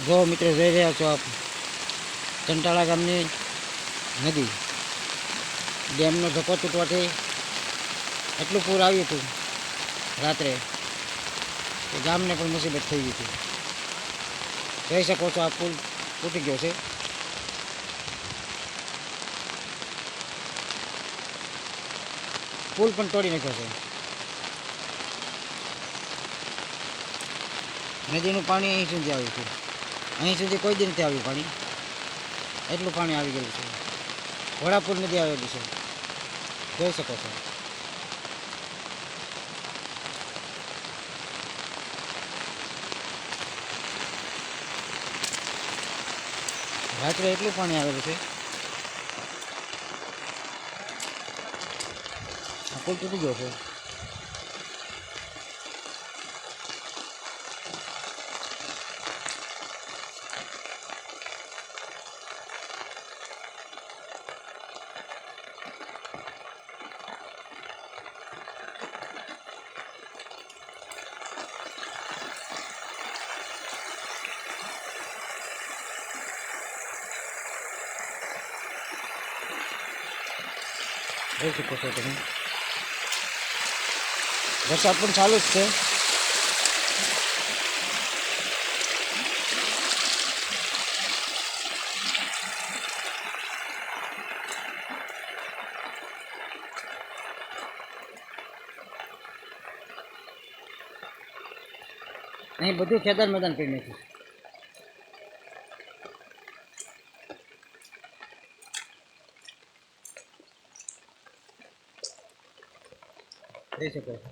જો મિત્રો જોઈ રહ્યા છો આપ ચંટાળા ગામની નદી ડેમનો ધક્કો તૂટવાથી એટલું પૂર આવ્યું હતું રાત્રે કે ગામને પણ મુસીબત થઈ ગઈ હતી. જોઈ શકો છો આ પુલ તૂટી ગયો છે. પુલ પણ તોડી નાખ્યો છે. નદીનું પાણી અહીં સુધી આવ્યું છે. અહીં સુધી કોઈ દી નથી આવ્યું પાણી. એટલું પાણી આવી ગયું છે. ઘોડાપુર નદી આવેલી છે, જોઈ શકો છો. રાત્રે એટલું પાણી આવેલું છે. આ પુલ તૂટી ગયો છે. જોઈ શકો છો તમે. વરસાદ પણ ચાલુ જ છે. અહીં બધું ખેતર મેદાન કરી નાખ્યું. જોઈ શકો છો.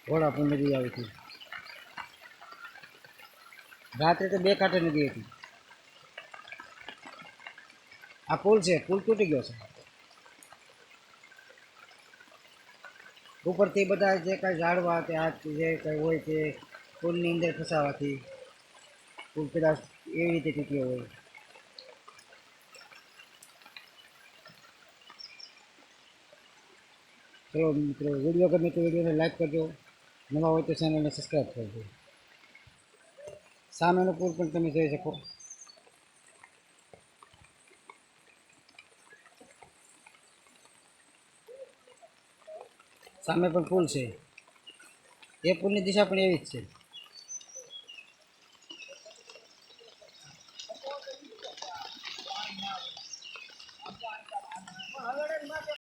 ઘોડાપુર નદી આવી હતી. રાત્રે તો બે કાંઠે નદી હતી. આ પુલ છે, પુલ તૂટી ગયો છે. ઉપરથી બધા જે કાંઈ ઝાડવા કે આ જે કંઈ હોય તે પુલની અંદર ફસાવાથી પુલ કદાચ એવી રીતે તૂટ્યો હોય. ચલો મિત્રો, વિડીયો ગમે તો વિડીયોને લાઈક કરજો, નવા હોય તો ચેનલને સબસ્ક્રાઈબ કરજો. સામેનો પુલ પણ તમે જોઈ શકો. સામે પણ પુલ છે. એ પુલની દિશા પણ એવી જ છે.